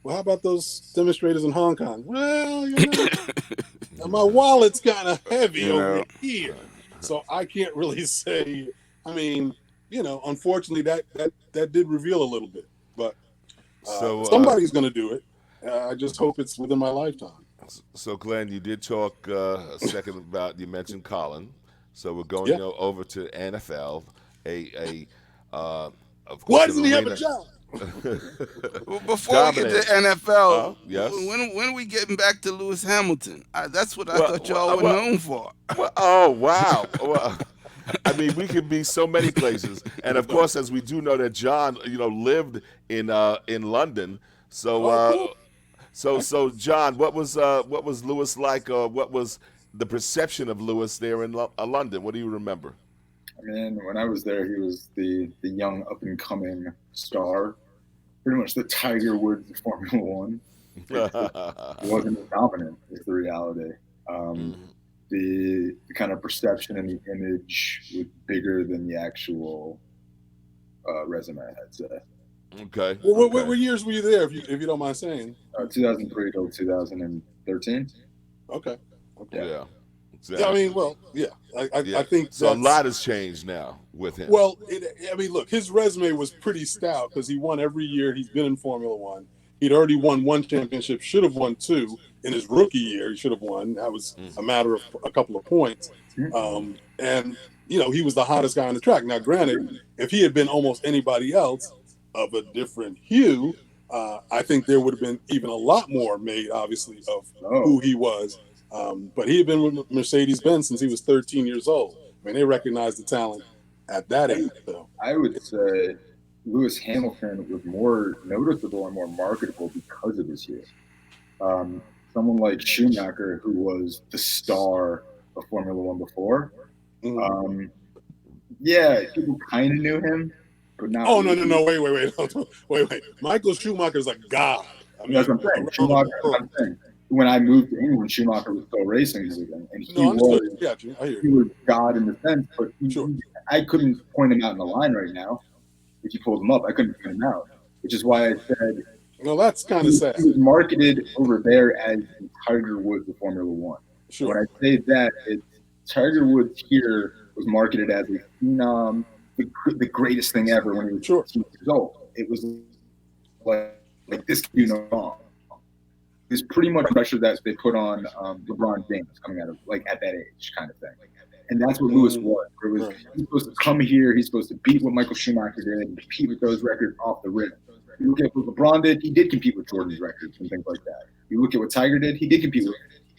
Well, how about those demonstrators in Hong Kong? Well, my wallet's kind of heavy You over know, here, so I can't really say. I mean, unfortunately, that did reveal a little bit, but somebody's going to do it. I just hope it's within my lifetime. So, Glenn, you did talk a second about, you mentioned Colin. So we're going Yeah. over to NFL. Of course, Why an doesn't he have a arena. job? well, before we get to Dominate. NFL, Yes. when are we getting back to Lewis Hamilton? That's what I Well, thought y'all were well, known for. well, oh, wow. Well, I mean, we could be so many places, and of course, as we do know that John, lived in London. So, Oh, cool. so John, what was Lewis like? What was the perception of Lewis there in London? What do you remember? I mean, when I was there, he was the young up and coming star, pretty much the Tiger Woods of Formula One. He wasn't as dominant, is the reality. The kind of perception and the image was bigger than the actual resume, I'd say. Okay. Well, okay. what years were you there, if you don't mind saying? 2003 till 2013. Okay. Yeah. Exactly. Yeah, I mean, well, yeah. I think so. A lot has changed now with him. Well, look, his resume was pretty stout because he won every year he's been in Formula One. He'd already won one championship, should have won two in his rookie year. He should have won. That was a matter of a couple of points. And he was the hottest guy on the track. Now, granted, if he had been almost anybody else of a different hue, I think there would have been even a lot more made, obviously, of who he was. But he had been with Mercedes-Benz since he was 13 years old. I mean, they recognized the talent at that age. So I would say Lewis Hamilton was more noticeable and more marketable because of his youth. Someone like Schumacher, who was the star of Formula One before, people kind of knew him, but not. Oh, really. No! Wait! Michael Schumacher's a god. I mean, that's what I'm saying. Schumacher. When I moved to England, Schumacher was still racing and everything, and he was God in the sense. But I couldn't point him out in the line right now. If you pulled him up, I couldn't point him out, which is why I said. Well, that's kind of sad. He was marketed over there as the Tiger Woods of Formula One. Sure. When I say that, it's Tiger Woods here was marketed as a phenom, the greatest thing ever when he was 14 years old. It was like this could do no wrong. It's pretty much pressure that they put on LeBron James coming out of at that age kind of thing. And that's what Lewis was. He's supposed to come here, he's supposed to beat what Michael Schumacher did and compete with those records off the rip. You look at what LeBron did, he did compete with Jordan's records and things like that. You look at what Tiger did, he did compete with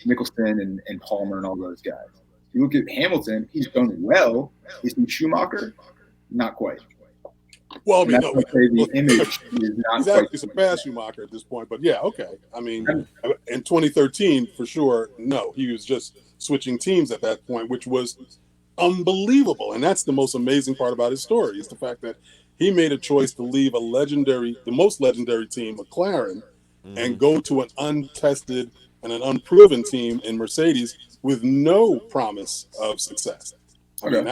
Mickelson and Palmer and all those guys. You look at Hamilton, he's done well. Is he Schumacher? Not quite. Well, I mean, the image is not he's actually surpassed Schumacher at this point, but yeah, okay. I mean, in 2013, for sure, no. He was just switching teams at that point, which was unbelievable. And that's the most amazing part about his story, is the fact that he made a choice to leave the most legendary team, McLaren, and go to an untested and an unproven team in Mercedes with no promise of success. I mean,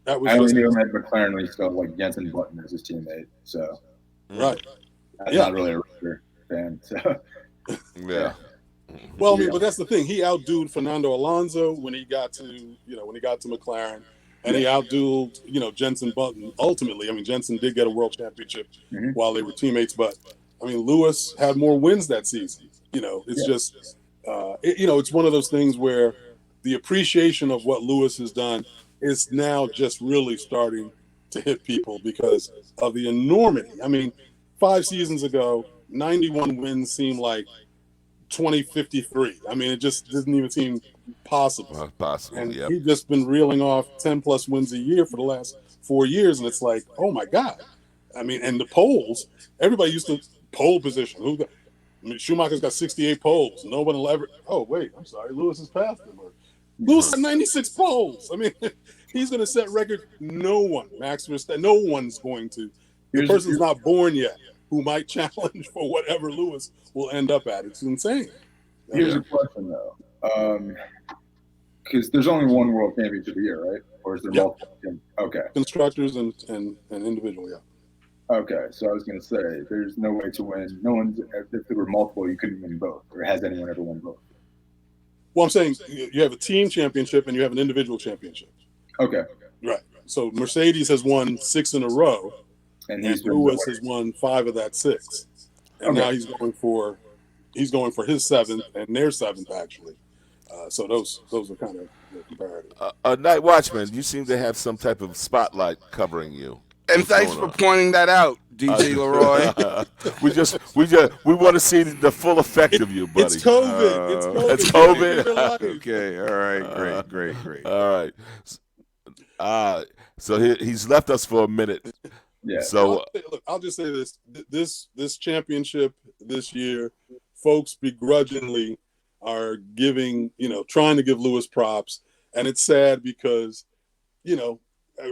that was I only knew him at McLaren when he still had Jensen Button as his teammate. So right, I'm not really a Ricciardo fan. So yeah. Well, I mean, but that's the thing. He outdueled Fernando Alonso when he got to McLaren, and he outdueled Jensen Button. Ultimately, I mean, Jensen did get a world championship while they were teammates, but I mean, Lewis had more wins that season. It's just it's one of those things where the appreciation of what Lewis has done is now just really starting to hit people because of the enormity. I mean, 5 seasons ago, 91 wins seemed like 2053. I mean, it just doesn't even seem possible. And he's just been reeling off 10 plus wins a year for the last 4 years, and it's like, oh my God. I mean, and the polls, everybody used to pole position. Schumacher's got 68 poles. No one will ever. Oh wait, I'm sorry, Lewis has passed him. Lewis had 96 poles. I mean, he's going to set records. No one, Max Verstappen, no one's going to. The person's not born yet who might challenge for whatever Lewis will end up at. It's insane. Here's a question, though. Because there's only one world championship a year, right? or is there Yep. multiple? Okay. Constructors and individual, yeah. Okay, so I was going to say, there's no way to win. No one's, if there were multiple, you couldn't win both. Or has anyone ever won both? Well, I'm saying you have a team championship and you have an individual championship. Okay. Right. So Mercedes has won 6 in a row, And and Lewis has won 5 of that 6. And now he's going for his 7th and their 7th, actually. So those are kind of comparative. Night Watchman, you seem to have some type of spotlight covering you. And What's thanks going for on? pointing that out, DJ LRoy. we want to see the full effect of you, buddy. It's COVID. It's COVID. It's COVID? Live your life. Okay, all right, great. All right. So he's left us for a minute. Yeah. So I'll just say this: this championship this year, folks begrudgingly are trying to give Lewis props, and it's sad because,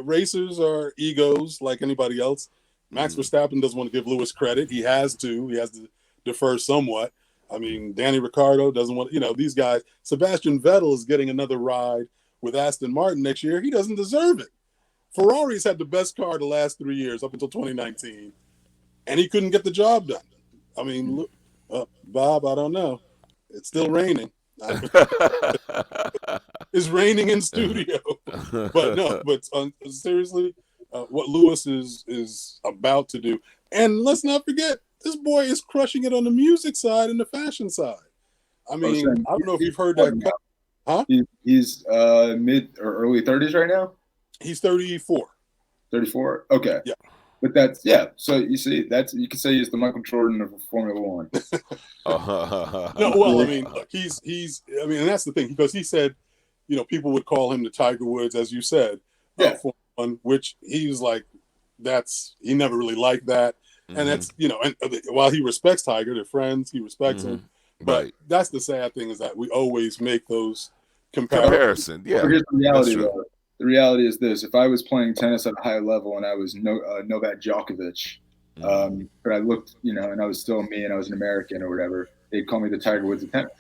racers are egos like anybody else. Max Verstappen doesn't want to give Lewis credit. He has to defer somewhat. I mean, Danny Ricciardo doesn't want, these guys. Sebastian Vettel is getting another ride with Aston Martin next year. He doesn't deserve it. Ferrari's had the best car the last 3 years up until 2019, and he couldn't get the job done. I mean, Bob, I don't know. It's still raining. It's raining in studio. But seriously, what Lewis is about to do. And let's not forget, this boy is crushing it on the music side and the fashion side. I mean, I don't know if you've heard that. Huh? He's mid or early 30s right now? He's 34. 34? Okay. Yeah. But so you see, you could say he's the Michael Jordan of Formula One. No, well, I mean, and that's the thing, because he said, people would call him the Tiger Woods, as you said, Formula One, which he was like, he never really liked that. And that's, and while he respects Tiger, they're friends, he respects him. But that's the sad thing, is that we always make those comparisons. Yeah. Here's the reality, though. The reality is this: if I was playing tennis at a high level and I was Novak Djokovic, but I looked, and I was still me and I was an American or whatever, they'd call me the Tiger Woods of tennis.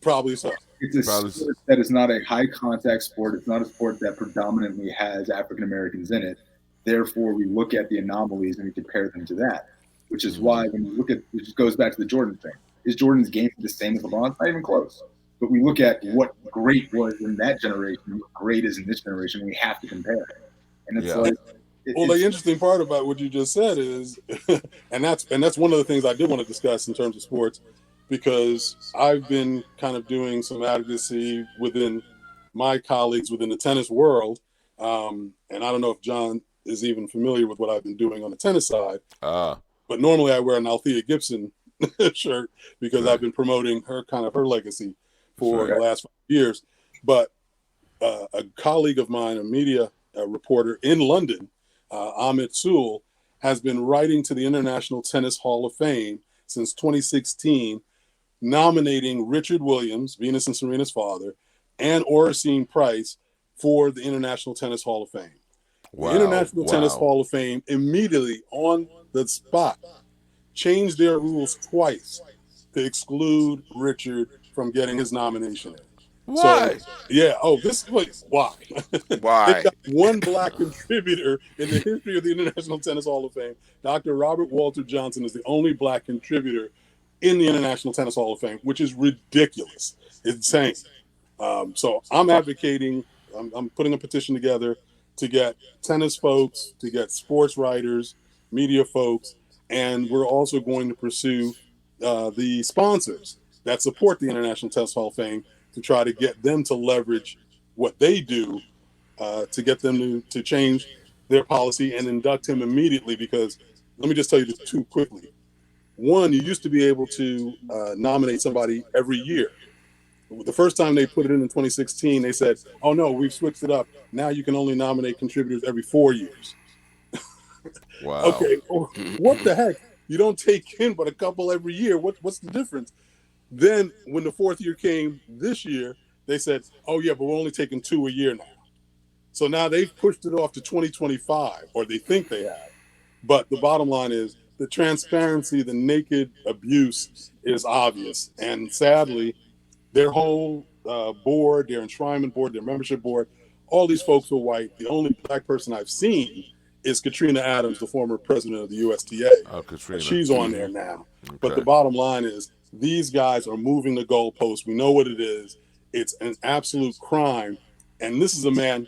Probably so. It's a sport that is not a high contact sport. It's not a sport that predominantly has African Americans in it. Therefore, we look at the anomalies and we compare them to that, which is why when you look at, it just goes back to the Jordan thing. Is Jordan's game the same as LeBron's? Not even close. But we look at what great was in that generation, what great is in this generation. We have to compare. And it's the interesting part about what you just said is, and that's one of the things I did want to discuss in terms of sports, because I've been kind of doing some advocacy within my colleagues within the tennis world, and I don't know if John is even familiar with what I've been doing on the tennis side. But normally I wear an Althea Gibson shirt because I've been promoting her legacy for the last 5 years. But a colleague of mine, a media reporter in London, Amit Sewell, has been writing to the International Tennis Hall of Fame since 2016, nominating Richard Williams, Venus and Serena's father, and Oracene Price for the International Tennis Hall of Fame. The International Tennis Hall of Fame immediately on the spot changed their rules twice to exclude Richard from getting his nomination. Why? Why? Why? They've got one black contributor in the history of the International Tennis Hall of Fame. Dr. Robert Walter Johnson is the only black contributor in the International Tennis Hall of Fame, which is ridiculous. It's insane. So I'm advocating, I'm putting a petition together to get tennis folks, to get sports writers, media folks, and we're also going to pursue the sponsors that support the International Tennis Hall of Fame to try to get them to leverage what they do to get them to change their policy and induct him immediately. Because let me just tell you this too quickly. One, you used to be able to nominate somebody every year. The first time they put it in 2016, they said, oh no, we've switched it up. Now you can only nominate contributors every 4 years. Wow. Okay, what the heck? You don't take in but a couple every year. What's the difference? Then when the 4th year came this year, they said, oh yeah, but we're only taking 2 a year now. So now they've pushed it off to 2025, or they think they have. But the bottom line is the transparency, the naked abuse is obvious. And sadly, their whole board, their enshrinement board, their membership board, all these folks were white. The only black person I've seen is Katrina Adams, the former president of the USTA. Oh, Katrina. She's on there now. But the Okay. bottom line is these guys are moving the goalposts. We know what it is. It's an absolute crime. And this is a man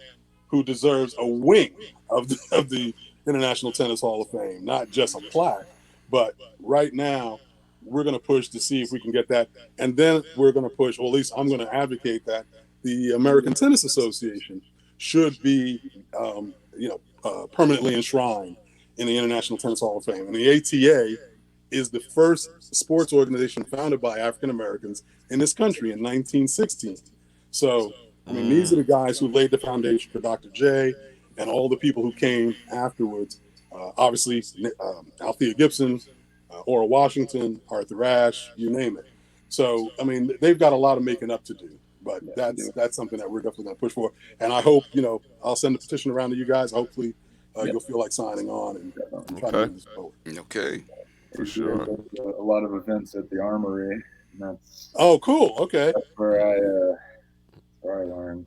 who deserves a wing of the International Tennis Hall of Fame, not just a plaque. But right now, we're going to push to see if we can get that. And then we're going to push, or at least I'm going to advocate that the American Tennis Association should be, permanently enshrined in the International Tennis Hall of Fame. And the ATA is the first sports organization founded by African Americans in this country in 1916. So, I mean, these are the guys who laid the foundation for Dr. J and all the people who came afterwards. Obviously, Althea Gibson, Ora Washington, Arthur Ashe, you name it. So, I mean, they've got a lot of making up to do. But that's something that we're definitely going to push for. And I hope, I'll send the petition around to you guys. Hopefully, you'll feel like signing on and try to move this forward. Okay. For sure. A lot of events at the Armory. And Oh, cool. Okay. that's where I learned.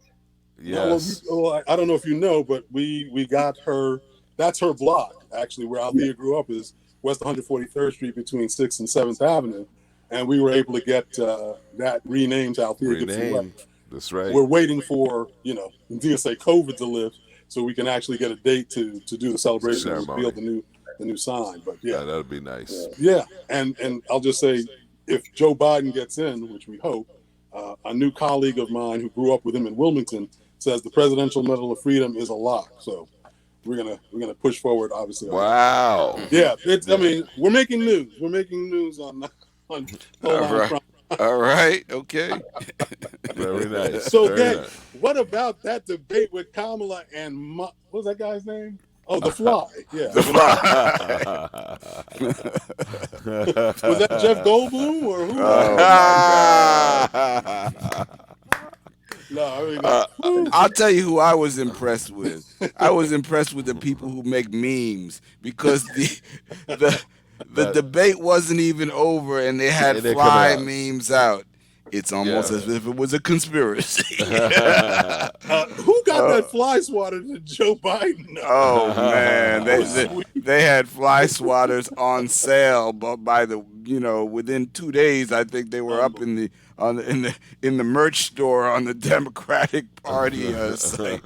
Yes. Well, I don't know if you know, but we got her. That's her block, actually, where Althea grew up, is West 143rd Street between 6th and 7th Avenue. And we were able to get that renamed to Althea Gibson Way. That's right. We're waiting for, DSA COVID to lift so we can actually get a date to do the celebration and reveal the new sign. But Yeah, that would be nice. yeah. And I'll just say, if Joe Biden gets in, which we hope, a new colleague of mine who grew up with him in Wilmington says the Presidential Medal of Freedom is a lock. So we're gonna push forward, obviously. Wow. Yeah, I mean, we're making news. We're making news on All right. All right. Okay. Very nice. So, Very Greg, nice. what about that debate with Kamala and what was that guy's name? Oh, the Fly. Yeah. Was that Jeff Goldblum or who? Oh, No, I mean, I'll tell you who I was impressed with. I was impressed with the people who make memes, because the debate wasn't even over and they had And they Fly come out. memes out. It's almost Yeah. as if it was a conspiracy. who got that fly swatter to Joe Biden? Oh man, they had fly swatters on sale, but by the within 2 days, I think they were up in the merch store on the Democratic Party site.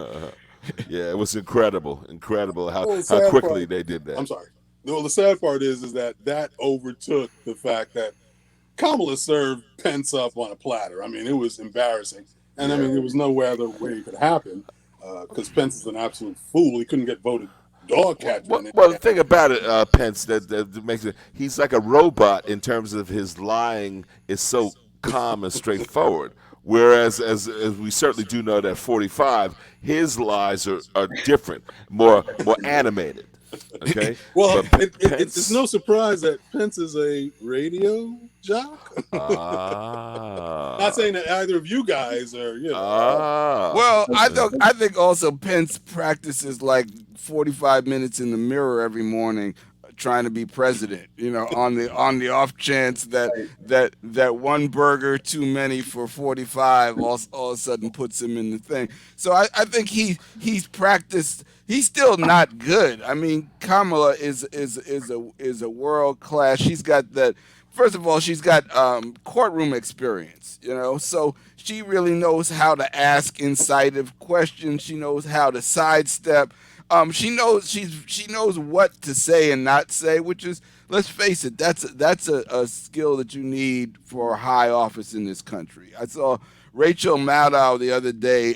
Yeah, it was incredible how Well, the sad quickly part- they did that. I'm sorry. Well, the sad part is that overtook the fact that Kamala served Pence up on a platter. I mean, it was embarrassing. And I mean, there was no other way it could happen, because Pence is an absolute fool. He couldn't get voted dog catcher. Well, the thing about it, Pence, that makes it, he's like a robot in terms of his lying is so calm and straightforward. Whereas, as we certainly do know that 45, his lies are different, more animated. Okay. Well, But it's no surprise that Pence is a radio jock. Not saying that either of you guys are, Well, I think also Pence practices like 45 minutes in the mirror every morning, trying to be president. On the off chance that one burger too many for 45 all of a sudden puts him in the thing. So I think he's practiced. He's still not good. I mean, Kamala is a world class. She's got that. First of all, she's got courtroom experience, so she really knows how to ask incisive questions. She knows how to sidestep. She knows what to say and not say, which is, let's face it, that's a skill that you need for a high office in this country. I saw Rachel Maddow the other day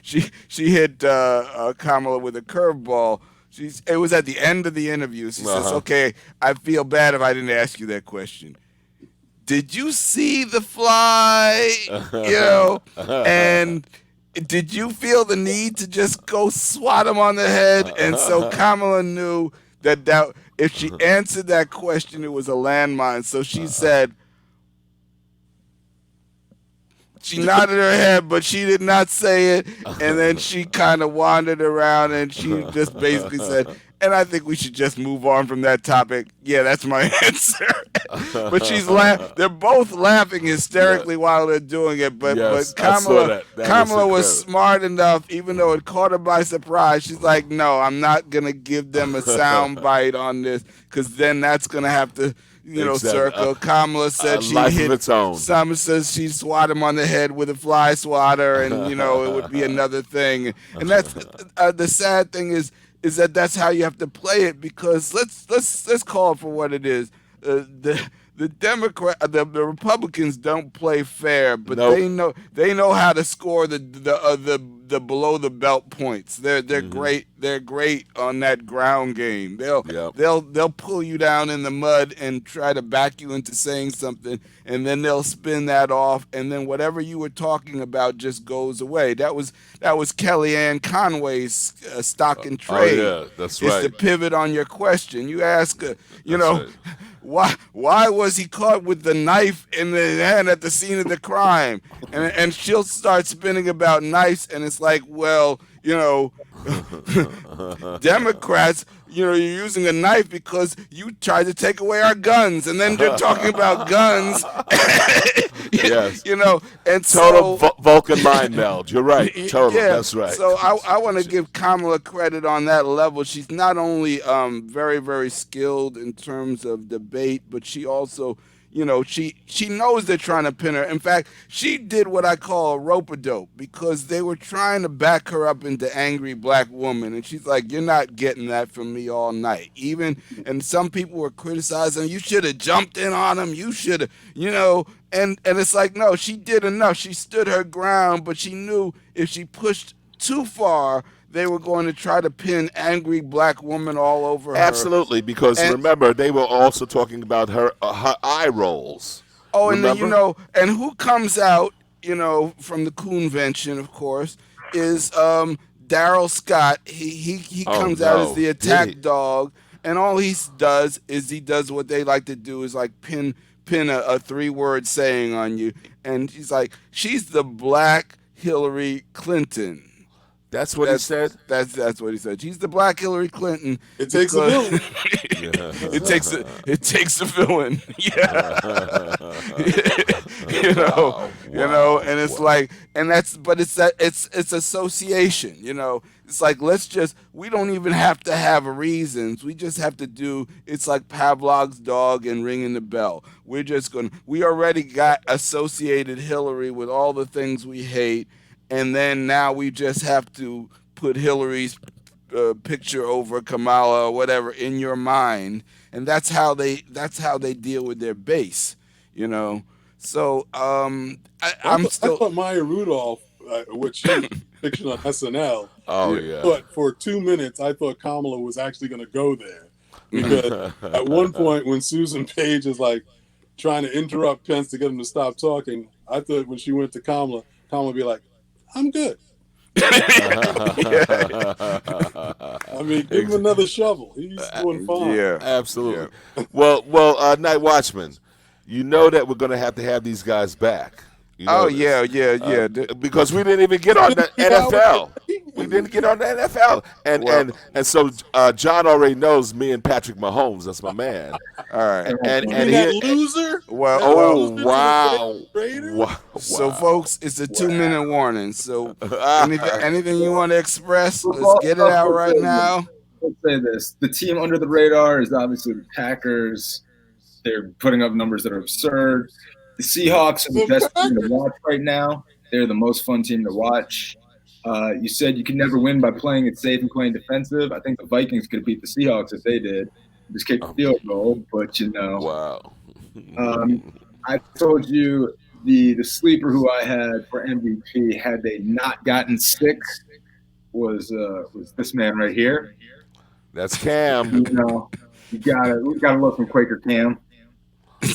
she hit Kamala with a curveball. It was at the end of the interview. She says, "Okay, I feel bad if I didn't ask you that question. Did you see the fly? And did you feel the need to just go swat him on the head?" And so Kamala knew that if she answered that question, it was a landmine. So she said, she nodded her head, but she did not say it. And then she kind of wandered around and she just basically said, and I think we should just move on from that topic. Yeah, that's my answer. But they're both laughing Yeah. hysterically while they're doing it. Yes, But I saw that. That was Kamala was incredible. smart enough, even though it caught her by surprise. She's like, no, I'm not gonna give them a sound bite on this, because then that's gonna have to, Exactly. circle. Kamala A said she life of hit. its own. Summer says she swat him on the head with a fly swatter, and it would be another thing. And that's the sad thing is that that's how you have to play it, because let's call it for what it is. The Republicans don't play fair, but Nope. they know how to score the below the belt points. They're great. They're great on that ground game. Yep. They'll pull you down in the mud and try to back you into saying something, and then they'll spin that off, and then whatever you were talking about just goes away. That was Kellyanne Conway's stock and trade. Oh yeah, that's It's right. to pivot on your question. You ask, That's right. why was he caught with the knife in the hand at the scene of the crime? And she'll start spinning about knives, and it's like, well, Democrats, you're using a knife because you tried to take away our guns, and then you're talking about guns. Yes. And Total so Vulcan mind meld. You're right. Total. yeah, That's right. so I want to give Kamala credit on that level. She's not only very, very skilled in terms of debate, but she also, she knows they're trying to pin her. In fact, she did what I call a rope-a-dope, because they were trying to back her up into angry black woman, and she's like, you're not getting that from me all night. And some people were criticizing, you should have jumped in on him. You should have, and it's like, no, she did enough. She stood her ground, but she knew if she pushed too far, they were going to try to pin angry black woman all over her. Absolutely, because And- remember, they were also talking about her eye rolls. Oh, and then, Remember? and who comes out, from the convention, of course, is Daryl Scott. He Oh, comes out no. as the Did attack he? dog, and all he does is what they like to do is like pin a 3-word saying on you, and he's like, she's the black Hillary Clinton. That's what he said. That's what he said. She's the black Hillary Clinton. It takes a because- village. it takes a villain. Yeah. And it's like, and it's association. It's like, we don't even have to have reasons. We just have to do. It's like Pavlov's dog and ringing the bell. We already got associated Hillary with all the things we hate. And then now we just have to put Hillary's picture over Kamala or whatever in your mind, and that's how they deal with their base, So I'm I still. thought Maya Rudolph, which she fiction on SNL. Oh yeah. But for 2 minutes, I thought Kamala was actually going to go there, because at one point when Susan Page is like trying to interrupt Pence to get him to stop talking, I thought when she went to Kamala would be like, I'm good. I mean, give him another shovel. He's doing fine. Yeah. Absolutely. Well, Night Watchman, you know that we're going to have these guys back. You know Oh this. yeah. Because we didn't even get on the NFL. We didn't get on the NFL, and so John already knows me and Patrick Mahomes. That's my man. All right. And that he, loser? Well, That oh loser to the wow, Raiders? wow. So folks, it's a 2-minute warning. So Wow. anything you want to express, let's get it out right now. Let's say this: the team under the radar is obviously the Packers. They're putting up numbers that are absurd. The Seahawks are the best team to watch right now. They're the most fun team to watch. You said you can never win by playing it safe and playing defensive. I think the Vikings could beat the Seahawks if they did. Just kick the field goal, but Wow. I told you the sleeper who I had for MVP, had they not gotten sick, was this man right here. That's Cam. We gotta look from Quaker Cam.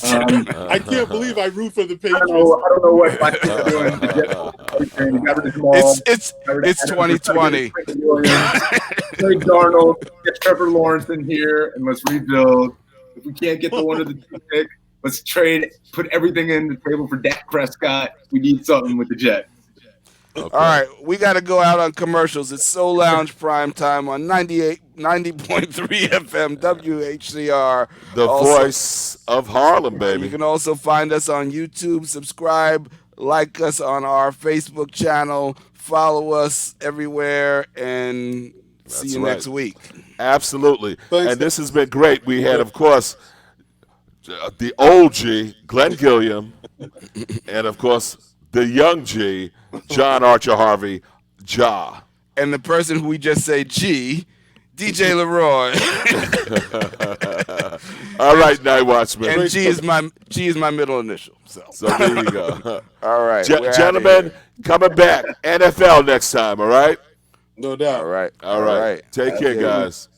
I can't believe I root for the I Patriots. don't know what my team's doing. He got rid of Jamal. It's 2020. Trade Darnold, get Trevor Lawrence in here, and let's rebuild. If we can't get the 1 or the 2 pick, let's trade. Put everything in the table for Dak Prescott. We need something with the Jets. Okay. All right, we got to go out on commercials. It's Soul Lounge Prime Time on 90.3 FM WHCR. The Also, voice of Harlem, you baby. can also find us on YouTube. Subscribe, like us on our Facebook channel, follow us everywhere, and see That's you right. next week. Absolutely. Thanks. And this has been great. We had, of course, the old G, Glenn Gilliam, and, of course, the young G, John Archer Harvey, JAH. And the person who we just say G, DJ LRoy. All right, Night Watchman. And G is my middle initial. So there you go. all right, we're outta Gentlemen, here. coming back. NFL next time, all right? No doubt. All right, All right. Take care, Okay. guys.